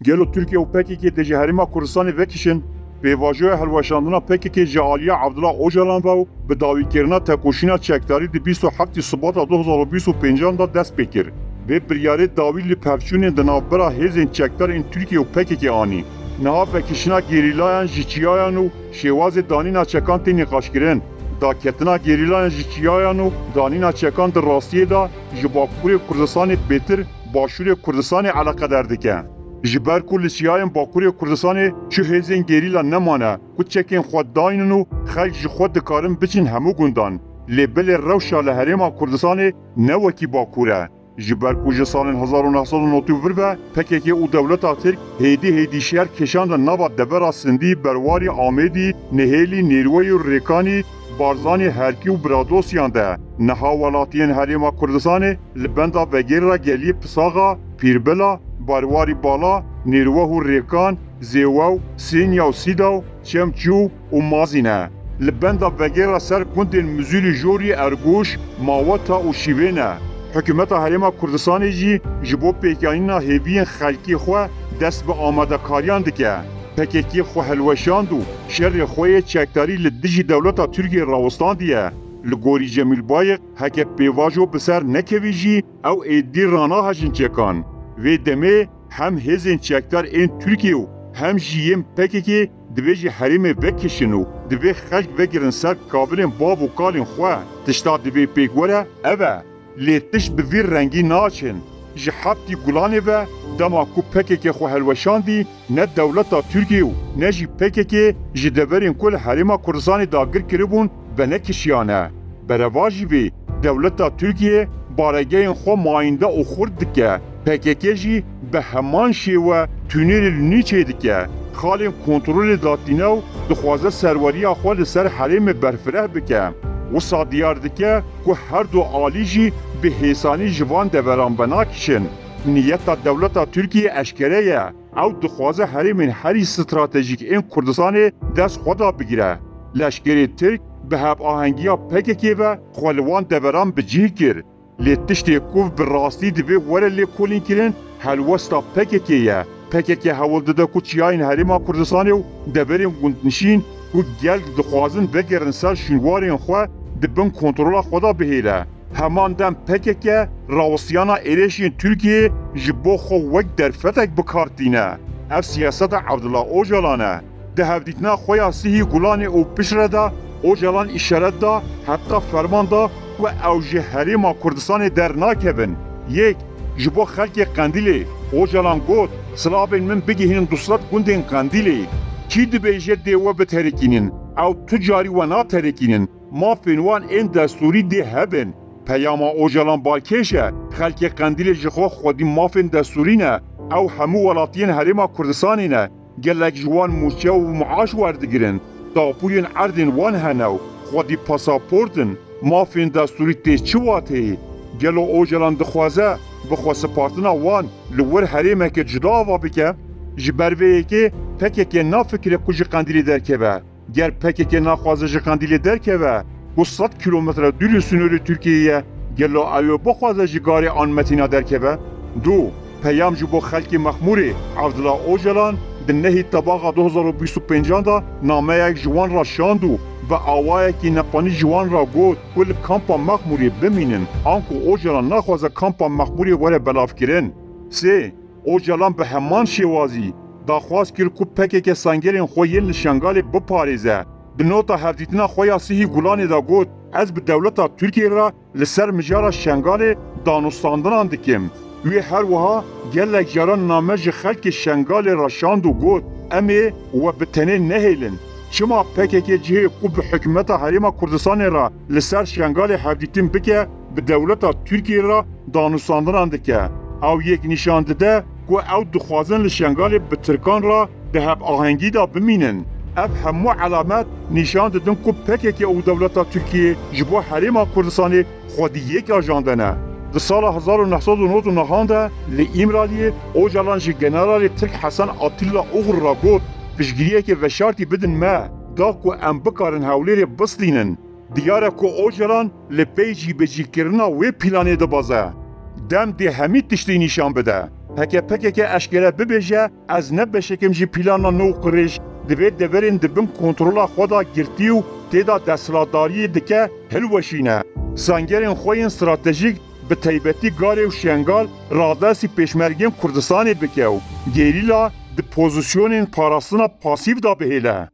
گلو ترکیه و پکیکی دجی هریما کردستان وکشن به واژه هلوشاندنا پکیکی جعالیه عبدالله اوجلان و به داوی کردن تکوشینا چکداری دی 27 سبات 2025 دا دست بکر. به بریاره داوی لپفچون دنابرا هزین چکدار این ترکیه و پکیکی آنی. نها وکشنا گریلایان جیچیایان و شواز دانینا چکان تی نقاش کرن. دا کتنا گریلایان جیچیایان و دانینا چکان در راستیه دا جباکور کردستان بهتر باشور کردستان علاقه دردکن. جبر کل سیایم باکوری کردستان چه هزین گریلا نمانه که چکین خود داینن و خلق خود دکارن بچین همو گندان لبل روشا لحرما کردستان نوکی باکوره جبر کل سال 1990 و پکیکی او دولتا ترک هیدی شهر کشاند نوا دبرا سندی برواری آمدی نهیلی نیروی و ریکانی بارزانی هرکی و برادوسیان ده نها ولاتین حرما کردستان لبندا وگیر را گلی پساغا پیربلا بارواری بالا نیروه و ریکان زیواو سینیا و سیداو چمچو و مازینه لبندا وگیر سر کندین مزولی جوری ارگوش ماوتا و شیوینه حکومت حرما کردستان جی جبو پیکانینا هیوین خلکی خواه دست به آماده کاریان دکه پکیکی خو هلوشاندو شر خوی چکداری لدجی دولتا ترکیه راوستان دیه لگوری جمیل بایق هکه پیواجو بسر نکویجی او ایدی رانا هجین چکان و دمه هم هزین چکدار این ترکیه و هم جیم پکیکی دویجی حریم وکشنو دوی خلق وگرن سر کابلین باب و کالین خواه تشتا دوی پیگوره اوه لیتش بوی رنگی ناچن جحبتی گلانه و دما کو پکیکی خو هلوشاندی نه دولتا ترکیه نه جی پکیکی جدورین کل حریم کردستان داگر کربون و نه کشیانه برواجی وی دولتا ترکیه بارگین خو ماینده او خورد دکه پکیکی جی به همان شیوه تونیل نیچه دکه خالین کنترول داتینه و دخوازه سرواری خو لسر حریم برفره بکه و سادیار دکه که هر دو آلی جی به حسانی جوان دوران بنا کشن نیتا دولتا ترکیه اشکره او دخوازه حریمین هری استراتژیک این کردستان دست خدا بگیره لشکری ترک به هب آهنگیا پککی و خالوان دوران بجیه کر لیتشتی کوف براستی دوی وره لی کولین کرن هلوستا پککیه پککی حول داده که چیاین حریما کردستانی و دورین گندنشین که گل دخوازن بگرن سر شنوارین خواه دبن کنترول خدا بهیره همان دم پککه راوسیانا ایرشین ترکیه جبو خو وک در فتک بکارتینه اف سیاست عبدالله اوجلانه ده هفدیتنا خویا سیهی گلانی او پشره دا اوجلان اشارت دا حتی فرمان دا و اوجه حریما کردستان در ناکبن یک جبو خلق قندیلی اوجلان گود سلابین من بگی هین دوستات گندین قندیلی کی دبیجه دیوه بترکینین او تجاری و نا ترکینین ما فنوان این دستوری دی هبن پیاما اوجلان بالکشه خلق قندیل جخوا خودی مافن دستورینه او همو ولاتین حریما کردستانینه گلک جوان موچه و معاش وردگیرن داپوین عردین وان هنو خودی پاساپورتن مافن دستوری تیز چواته گلو اوجلان دخوازه بخوا سپارتنا وان لور حریمه که جدا آوا بکه جبرویه که پکه که نافکره کج قندیلی درکه با گر پکه که ناخوازه جه قندیلی درکه با و 100 کیلومتر دوری سنوری ترکیه گلو ایو بخوازه جگاری آن متینا درکه دو پیام جو با خلق مخموری عبدالله اوجلان در نهی طباقه 2025 دا نامه یک جوان را شاندو و آوائه که نپانی جوان را گود کل کامپا مخموری بمینن آنکو اوجلان نخوازه کامپا مخموری وره بلاف کرن سه اوجلان به همان شوازی داخواست کرد که پکه که سنگرین خویی نشنگال بپاریزه به نوتا هفدیتنا خویا سیهی گلانی دا گود از به دولتا ترکیه را لسر مجارا شنگال دانستاندنان دکیم وی هر وها گلک جران نامج خلق شنگال را شاند و گود امی و بتنه نهیلن چما پکه که جه قب حکمت حریما کردستان را لسر شنگال هفدیتین بکه به دولتا ترکیه را دانستاندنان دکه او یک نشان داده که او دخوازن لشنگال به ترکان را ده هب آهنگی دا بمینن اف همو علامت نشان دادن که پکه که او دولتا ترکیه جبو حریما کردستانی خودی یک آجاندنه در سال 1999 ده لإمرالی اوجلان جی جنرال ترک حسن آتیلا اوغر را گود پشگیریه که وشارتی بدن ما دا که ام بکارن هولیر بسلینن دیاره که اوجلان لپیجی بجی کرنا و پیلانه ده بازه دم ده همی تشتی نشان بده هکه پکه اشکره ببیجه از نبشکم جی پلانا نو قریش دوی دورین دبم کنترولا خدا گرتی و تیدا دستلاتداری دکه هلوشینه. سنگرین خوین استراتژیک به تایبەتی گارê û şengal radesî pêşmergên Kurdistanê bike û gerîla di pozisyonên parastina pasîv da bihêle.